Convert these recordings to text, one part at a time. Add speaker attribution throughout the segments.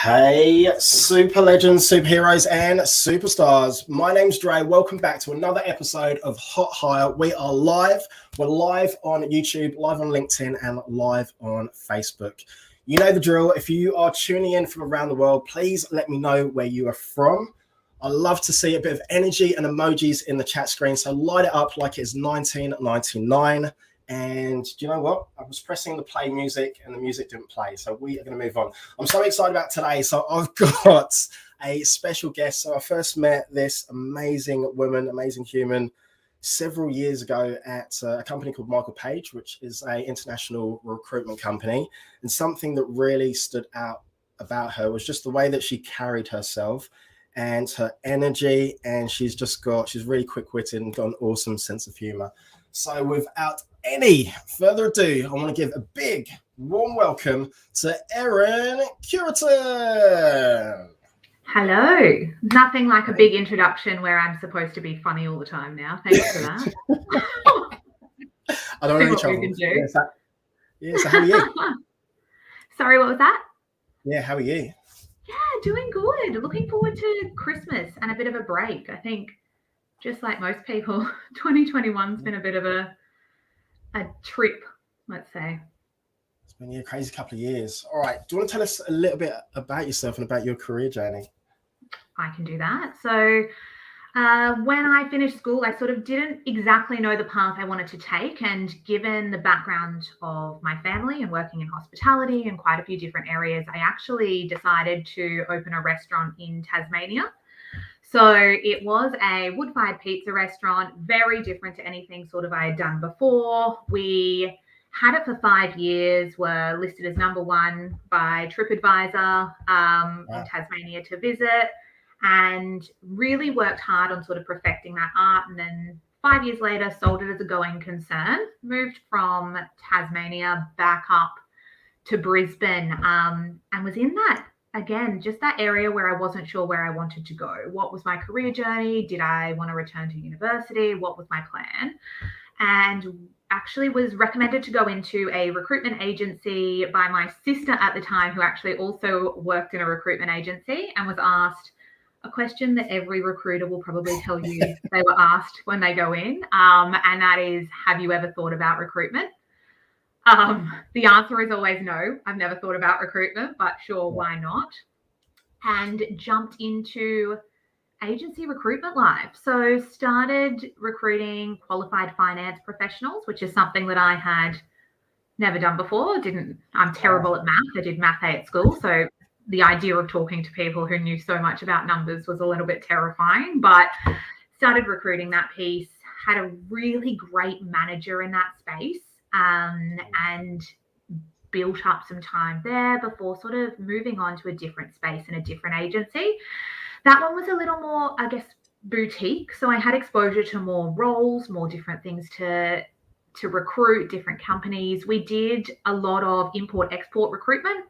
Speaker 1: Hey, super legends, superheroes, and superstars. My name's Dre. Welcome back to another episode of Hot Hire. We are live. We're live on YouTube, live on LinkedIn, and live on Facebook. You know the drill. If you are tuning in from around the world, please let me know where you are from. I love to see a bit of energy and emojis in the chat screen, so light it up like it's 1999. And do you know what? I was pressing the play music and the music didn't play. So we are going to move on. I'm so excited about today. So I've got a special guest. So I first met this amazing woman, amazing human, several years ago at a company called Michael Page, which is an international recruitment company. And something that really stood out about her was just the way that she carried herself and her energy. And she's really quick-witted and got an awesome sense of humor. So without any further ado, I want to give a big warm welcome to Erin Cuerton.
Speaker 2: Hello. Nothing like a big introduction where I'm supposed to be funny all the time now. Thanks for that.
Speaker 1: I don't know each other. So how are you?
Speaker 2: Sorry, what was that?
Speaker 1: Yeah, how are you?
Speaker 2: Yeah, doing good. Looking forward to Christmas and a bit of a break. I think just like most people, 2021's been a bit of a trip, let's say.
Speaker 1: It's been a crazy couple of years. All right. Do you want to tell us a little bit about yourself and about your career journey?
Speaker 2: I can do that. So when I finished school, I sort of didn't exactly know the path I wanted to take. And given the background of my family and working in hospitality and quite a few different areas, I actually decided to open a restaurant in Tasmania. So it was a wood-fired pizza restaurant, very different to anything sort of I had done before. We had it for 5 years, were listed as #1 by TripAdvisor in Tasmania to visit, and really worked hard on sort of perfecting that art. And then 5 years later, sold it as a going concern, moved from Tasmania back up to Brisbane, and was in that, again, just that area where I wasn't sure where I wanted to go. What was my career journey? Did I want to return to university? What was my plan? And actually was recommended to go into a recruitment agency by my sister at the time, who actually also worked in a recruitment agency, and was asked a question that every recruiter will probably tell you they were asked when they go in. And that is, have you ever thought about recruitment? The answer is always no. I've never thought about recruitment, but sure, why not? And jumped into agency recruitment live. So started recruiting qualified finance professionals, which is something that I had never done before. I'm terrible at math. I did math A at school. So the idea of talking to people who knew so much about numbers was a little bit terrifying, but started recruiting that piece, had a really great manager in that space. And built up some time there before sort of moving on to a different space and a different agency. That one was a little more, I guess, boutique. So I had exposure to more roles, more different things to recruit, different companies. We did a lot of import-export recruitment.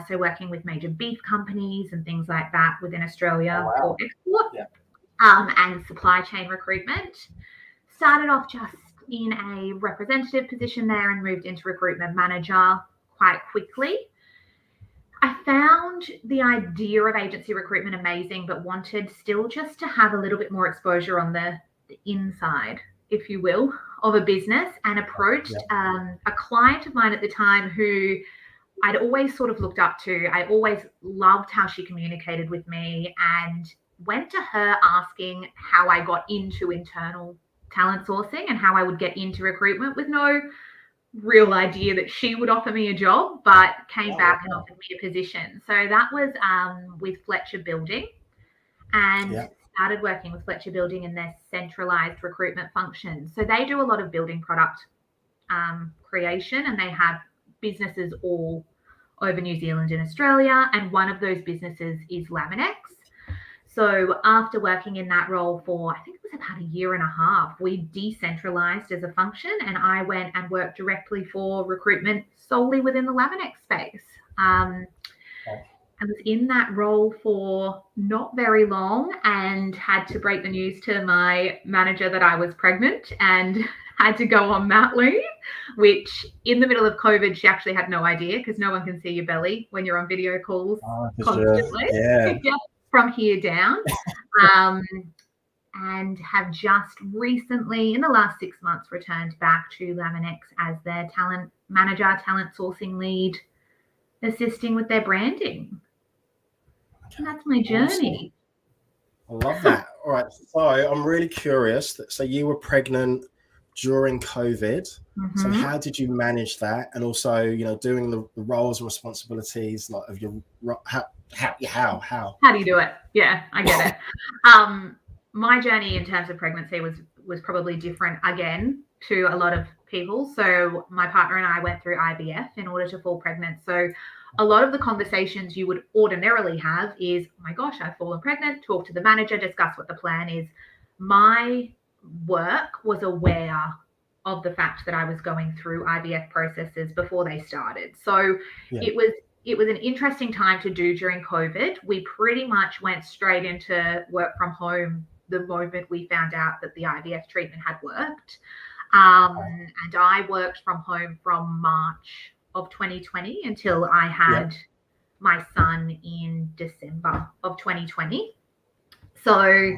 Speaker 2: So working with major beef companies and things like that within Australia for export, and supply chain recruitment. Started off just in a representative position there and moved into recruitment manager quite quickly. I found the idea of agency recruitment amazing, but wanted still just to have a little bit more exposure on the inside, if you will, of a business, and approached a client of mine at the time who I'd always sort of looked up to. I always loved how she communicated with me, and went to her asking how I got into internal talent sourcing and how I would get into recruitment, with no real idea that she would offer me a job, but came back and offered me a position. So that was with Fletcher Building, and started working with Fletcher Building in their centralized recruitment function. So they do a lot of building product creation, and they have businesses all over New Zealand and Australia. And one of those businesses is Laminex. So after working in that role for, I think it was about 1.5 years, we decentralized as a function, and I went and worked directly for recruitment solely within the Laminex space. I was in that role for not very long and had to break the news to my manager that I was pregnant and had to go on mat leave, which in the middle of COVID, she actually had no idea because no one can see your belly when you're on video calls constantly.
Speaker 1: Yeah.
Speaker 2: From here down. And have just recently, in the last 6 months, returned back to Laminex as their talent manager, talent sourcing lead, assisting with their branding. And that's my journey.
Speaker 1: Awesome. I love that. All right. So I'm really curious. So you were pregnant during COVID.
Speaker 2: Mm-hmm.
Speaker 1: So how did you manage that? And also, you know, doing the roles and responsibilities like of your how
Speaker 2: do you do it? Yeah, I get it. My journey in terms of pregnancy was probably different again to a lot of people. So my partner and I went through IVF in order to fall pregnant. So a lot of the conversations you would ordinarily have is, oh my gosh, I've fallen pregnant, talk to the manager, discuss what the plan is. My work was aware of the fact that I was going through IVF processes before they started. So it was an interesting time to do during COVID. We pretty much went straight into work from home the moment we found out that the IVF treatment had worked. And I worked from home from March of 2020 until I had my son in December of 2020. So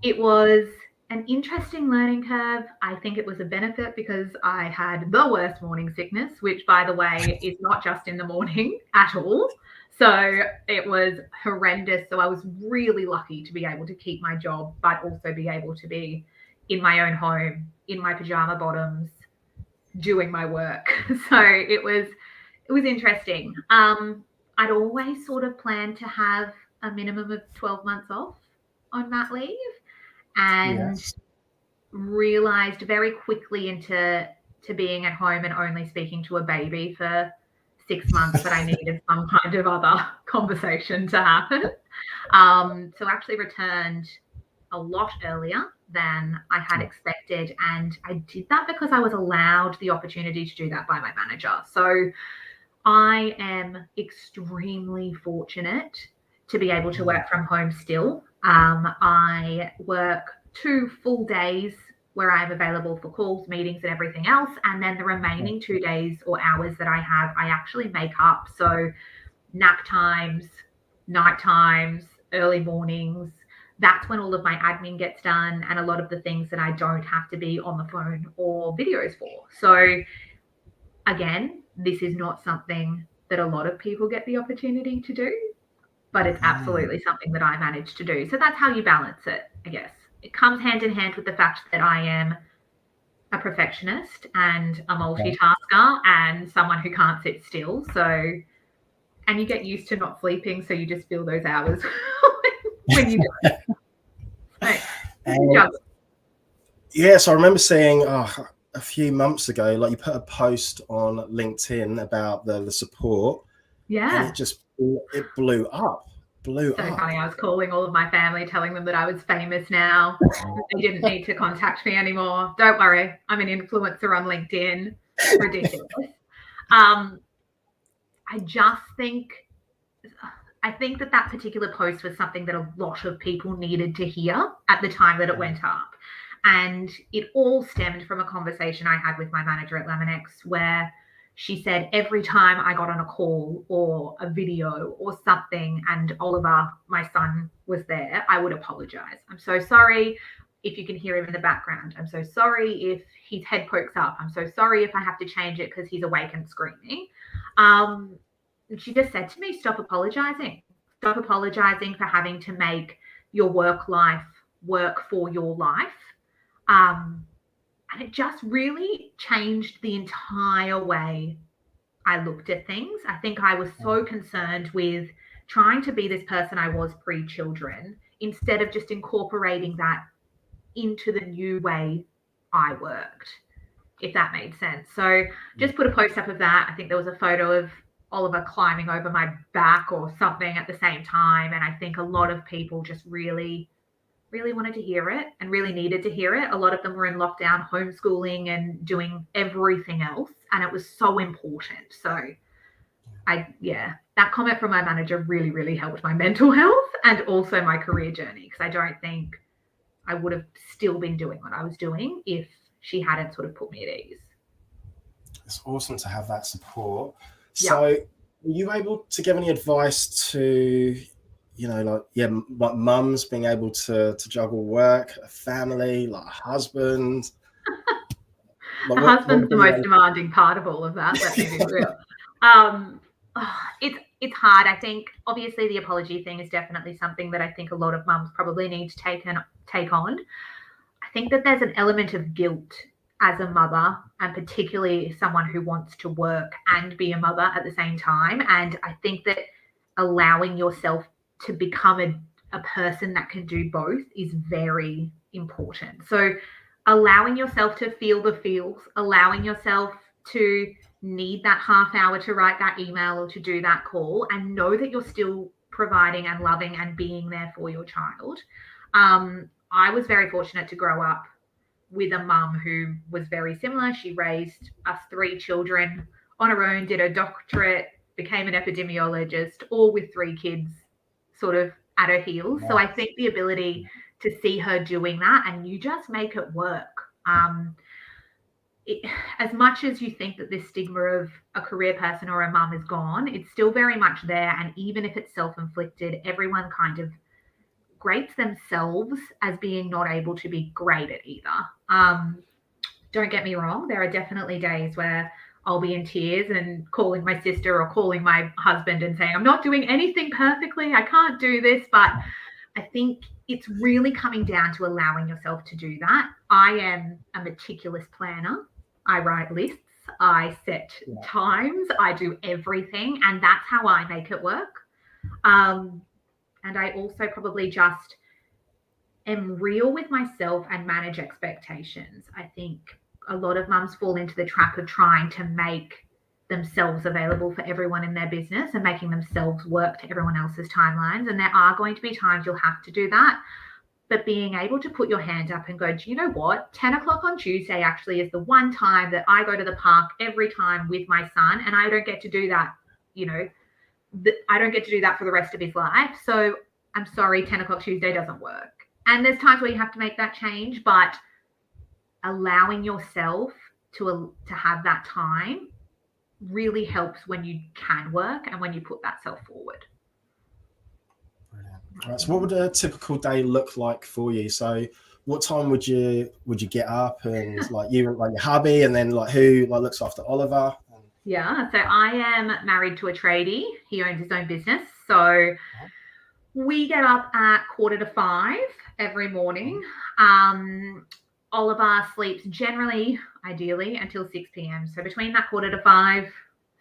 Speaker 2: it was an interesting learning curve. I think it was a benefit because I had the worst morning sickness, which, by the way, is not just in the morning at all. So it was horrendous. So I was really lucky to be able to keep my job, but also be able to be in my own home, in my pajama bottoms, doing my work. So it was interesting. I'd always sort of planned to have a minimum of 12 months off on mat leave, and realized very quickly into being at home and only speaking to a baby for 6 months that I needed some kind of other conversation to happen. So actually returned a lot earlier than I had expected. And I did that because I was allowed the opportunity to do that by my manager. So I am extremely fortunate to be able to work from home still. I work 2 full days where I'm available for calls, meetings, and everything else. And then the remaining 2 days or hours that I have, I actually make up. So nap times, night times, early mornings, that's when all of my admin gets done and a lot of the things that I don't have to be on the phone or videos for. So again, this is not something that a lot of people get the opportunity to do, but it's absolutely something that I managed to do. So that's how you balance it, I guess. It comes hand in hand with the fact that I am a perfectionist and a multitasker and someone who can't sit still. So, and you get used to not sleeping, so you just feel those hours when you do it.
Speaker 1: So I remember seeing a few months ago, like you put a post on LinkedIn about the support.
Speaker 2: Yeah.
Speaker 1: And it blew up.
Speaker 2: So funny. I was calling all of my family, telling them that I was famous now. They didn't need to contact me anymore. Don't worry. I'm an influencer on LinkedIn. Ridiculous. I think that particular post was something that a lot of people needed to hear at the time that it went up. And it all stemmed from a conversation I had with my manager at Laminex, where she said every time I got on a call or a video or something and Oliver, my son, was there, I would apologize. I'm so sorry if you can hear him in the background. I'm so sorry if his head pokes up. I'm so sorry if I have to change it because he's awake and screaming. She just said to me, stop apologizing. Stop apologizing for having to make your work life work for your life. And it just really changed the entire way I looked at things. I think I was so concerned with trying to be this person I was pre-children instead of just incorporating that into the new way I worked, if that made sense. So just put a post up of that. I think there was a photo of Oliver climbing over my back or something at the same time. And I think a lot of people just really wanted to hear it and really needed to hear it. A lot of them were in lockdown, homeschooling and doing everything else. And it was so important. So that comment from my manager really, really helped my mental health and also my career journey, because I don't think I would have still been doing what I was doing if she hadn't sort of put me at ease.
Speaker 1: It's awesome to have that support. So were you able to give any advice to, like mums being able to juggle work, a family, like a husband?
Speaker 2: Like husband's the most demanding part of all of that, let me be real. It's hard. I think obviously the apology thing is definitely something that I think a lot of mums probably need to take on. I think that there's an element of guilt as a mother, and particularly someone who wants to work and be a mother at the same time. And I think that allowing yourself to become a person that can do both is very important. So allowing yourself to feel the feels, allowing yourself to need that half hour to write that email or to do that call, and know that you're still providing and loving and being there for your child. I was very fortunate to grow up with a mum who was very similar. She raised us 3 children on her own, did a doctorate, became an epidemiologist, all with 3 kids sort of at her heels. So I think the ability to see her doing that, and you just make it work. As much as you think that this stigma of a career person or a mum is gone, it's still very much there. And even if it's self-inflicted, everyone kind of rates themselves as being not able to be great at either. Don't get me wrong, there are definitely days where I'll be in tears and calling my sister or calling my husband and saying, I'm not doing anything perfectly, I can't do this. But I think it's really coming down to allowing yourself to do that. I am a meticulous planner. I write lists, I set times, I do everything, and that's how I make it work. And I also probably just am real with myself and manage expectations. I think a lot of mums fall into the trap of trying to make themselves available for everyone in their business and making themselves work to everyone else's timelines. And there are going to be times you'll have to do that. But being able to put your hand up and go, do you know what? 10 o'clock on Tuesday actually is the one time that I go to the park every time with my son, and I don't get to do that, I don't get to do that for the rest of his life. So I'm sorry, 10 o'clock Tuesday doesn't work. And there's times where you have to make that change, but allowing yourself to have that time really helps when you can work and when you put that self forward.
Speaker 1: Brilliant. All right, so what would a typical day look like for you? So what time would you get up, and like your hubby, and then who looks after Oliver?
Speaker 2: Yeah, so I am married to a tradie. He owns his own business. So we get up at 4:45 every morning. Oliver sleeps generally, ideally, until 6 p.m. So between that 4:45,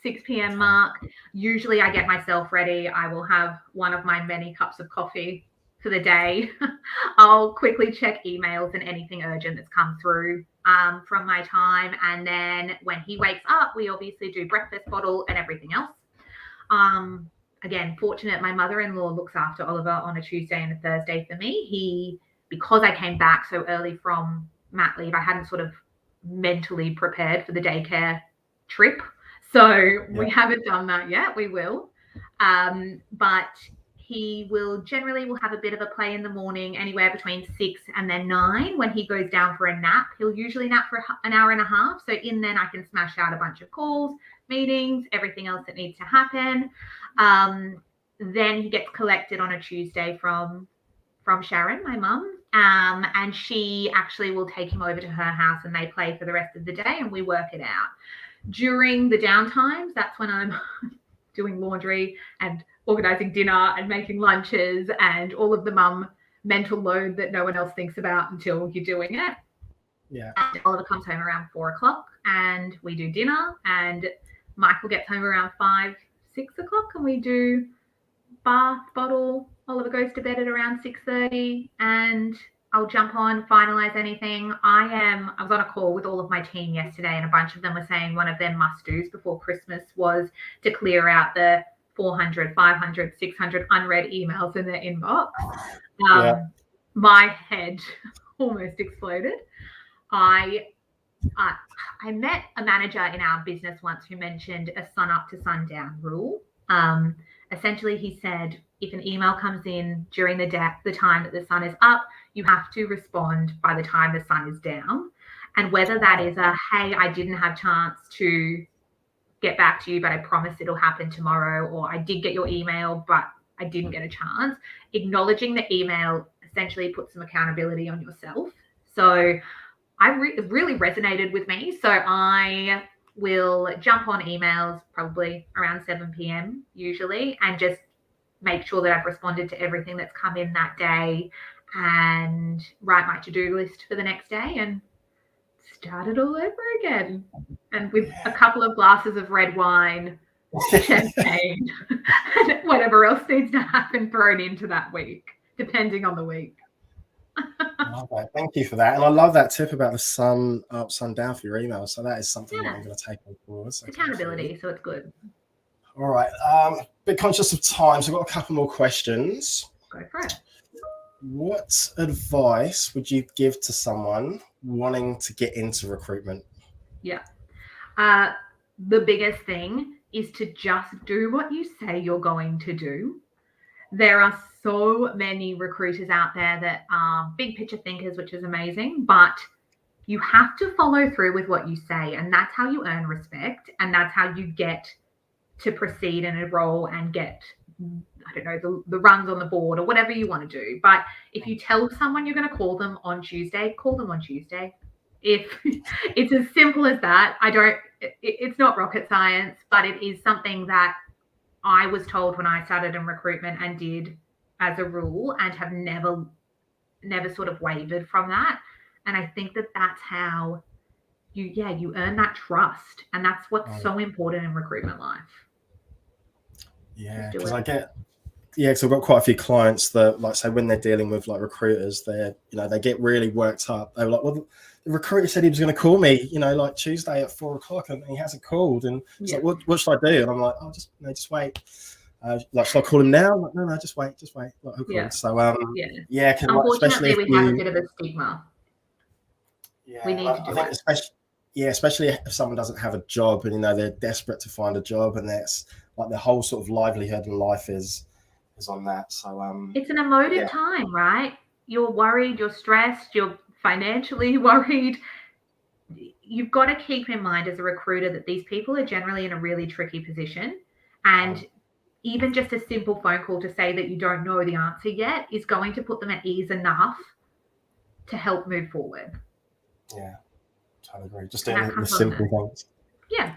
Speaker 2: 6 p.m. mark, usually I get myself ready. I will have one of my many cups of coffee for the day. I'll quickly check emails and anything urgent that's come through from my time. And then when he wakes up, we obviously do breakfast bottle and everything else. Again, fortunate, my mother-in-law looks after Oliver on a Tuesday and a Thursday for me. Because I came back so early from mat leave, I hadn't sort of mentally prepared for the daycare trip. So we haven't done that yet. We will. But he will have a bit of a play in the morning, anywhere between 6 and then 9. When he goes down for a nap, he'll usually nap for an hour and a half. So in then I can smash out a bunch of calls, meetings, everything else that needs to happen. Then he gets collected on a Tuesday from Sharon, my mum, and she actually will take him over to her house and they play for the rest of the day and we work it out. During the downtimes, that's when I'm doing laundry and organising dinner and making lunches and all of the mum mental load that no one else thinks about until you're doing it.
Speaker 1: Yeah.
Speaker 2: And Oliver comes home around 4 o'clock and we do dinner, and Michael gets home around 5, 6 o'clock and we do bath bottle. Oliver goes to bed at around 6:30 and I'll jump on, finalize anything. I was on a call with all of my team yesterday and a bunch of them were saying one of their must-dos before Christmas was to clear out the 400, 500, 600 unread emails in their inbox. My head almost exploded. I I met a manager in our business once who mentioned a sun up to sundown rule. Essentially, he said if an email comes in during the time that the sun is up, you have to respond by the time the sun is down. And whether that is a, hey, I didn't have chance to get back to you, but I promise it'll happen tomorrow, or I did get your email, but I didn't get a chance. Acknowledging the email essentially puts some accountability on yourself. So it really resonated with me. So I will jump on emails probably around 7 p.m. usually and just make sure that I've responded to everything that's come in that day and write my to-do list for the next day and start it all over again. And with a couple of glasses of red wine, champagne, and whatever else needs to happen thrown into that week, depending on the week.
Speaker 1: Love that. Thank you for that. And I love that tip about the sun up, sun down for your email. So that is something that I'm going to take on board. So
Speaker 2: accountability, so it's good.
Speaker 1: All right. Bit conscious of time, so I've got a couple more questions.
Speaker 2: Go for it.
Speaker 1: What advice would you give to someone wanting to get into recruitment?
Speaker 2: Yeah. The biggest thing is to just do what you say you're going to do. There are so many recruiters out there that are big picture thinkers, which is amazing, but you have to follow through with what you say, and that's how you earn respect, and that's how you get to proceed in a role and get, I don't know, the runs on the board or whatever you want to do. But if you tell someone you're going to call them on Tuesday, call them on Tuesday. If it's as simple as that, it's not rocket science, but it is something that I was told when I started in recruitment and did as a rule, and have never sort of wavered from that. And I think that that's how you earn that trust, and that's what's so important in recruitment life.
Speaker 1: Yeah, because because I've got quite a few clients that, like, say, when they're dealing with like recruiters, they get really worked up. They're like, well, the recruiter said he was going to call me, like Tuesday at 4:00, and he hasn't called. And it's like, what should I do? And I'm like, oh, just wait. Like, should I call him now? I'm like, no, just wait. Like, okay. So,
Speaker 2: unfortunately, we have a bit of a stigma.
Speaker 1: Yeah,
Speaker 2: we need to do it.
Speaker 1: Especially if someone doesn't have a job and they're desperate to find a job, and that's like their whole sort of livelihood and life is on that. So
Speaker 2: it's an emotive time, right? You're worried, you're stressed, you're financially worried. You've got to keep in mind as a recruiter that these people are generally in a really tricky position, and even just a simple phone call to say that you don't know the answer yet is going to put them at ease enough to help move forward.
Speaker 1: Yeah, totally agree. Just doing the simple things.
Speaker 2: Yeah.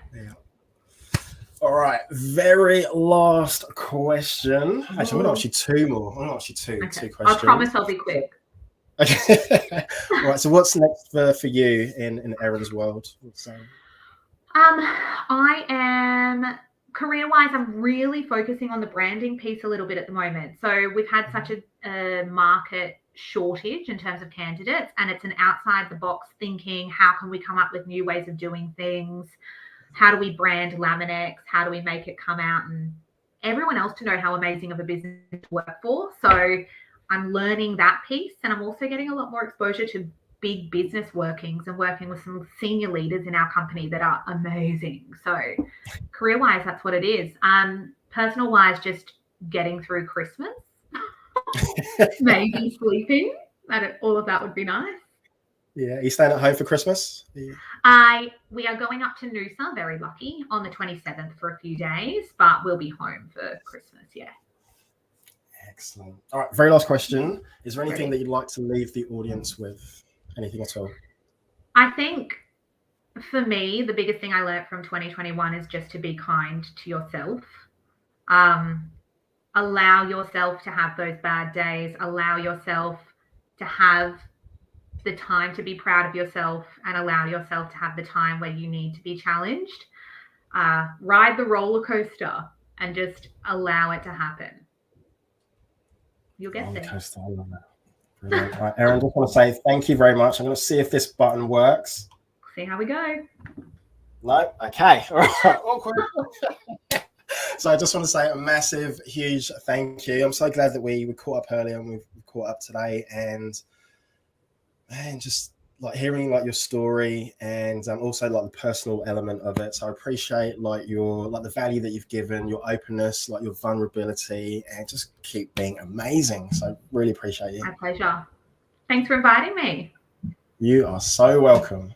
Speaker 1: All right, very last question. Actually, I'm going to ask you two more. I'm going to ask you two questions.
Speaker 2: I promise I'll be quick.
Speaker 1: Okay. All right, so what's next for you in Erin's world?
Speaker 2: I am, career-wise, I'm really focusing on the branding piece a little bit at the moment. So we've had such a market shortage in terms of candidates, and it's an outside the box thinking, how can we come up with new ways of doing things? How do we brand Laminex? How do we make it come out and everyone else to know how amazing of a business to work for? So I'm learning that piece, and I'm also getting a lot more exposure to big business workings and working with some senior leaders in our company that are amazing. So career-wise, that's what it is. Personal-wise, just getting through Christmas. Maybe sleeping. All of that would be nice.
Speaker 1: Yeah, are you staying at home for Christmas?
Speaker 2: Yeah. We are going up to Noosa, very lucky, on the 27th for a few days, but we'll be home for Christmas, yeah.
Speaker 1: Excellent. All right, very last question. Is there anything that you'd like to leave the audience with? Anything at all?
Speaker 2: I think for me, the biggest thing I learned from 2021 is just to be kind to yourself. Allow yourself to have those bad days. Allow yourself to have the time to be proud of yourself, and allow yourself to have the time where you need to be challenged. Ride the roller coaster and just allow it to happen. You'll get there.
Speaker 1: Coaster, I love that. Brilliant. All right, Erin, just want to say thank you very much. I'm going to see if this button works.
Speaker 2: See how we go.
Speaker 1: No? Okay. All right. Awkward. So I just want to say a massive, huge thank you. I'm so glad that we caught up earlier and we've caught up today. And man, just like hearing like your story and also like the personal element of it. So I appreciate like your like the value that you've given, your openness, like your vulnerability, and just keep being amazing. So really appreciate you.
Speaker 2: My pleasure. Thanks for inviting me.
Speaker 1: You are so welcome.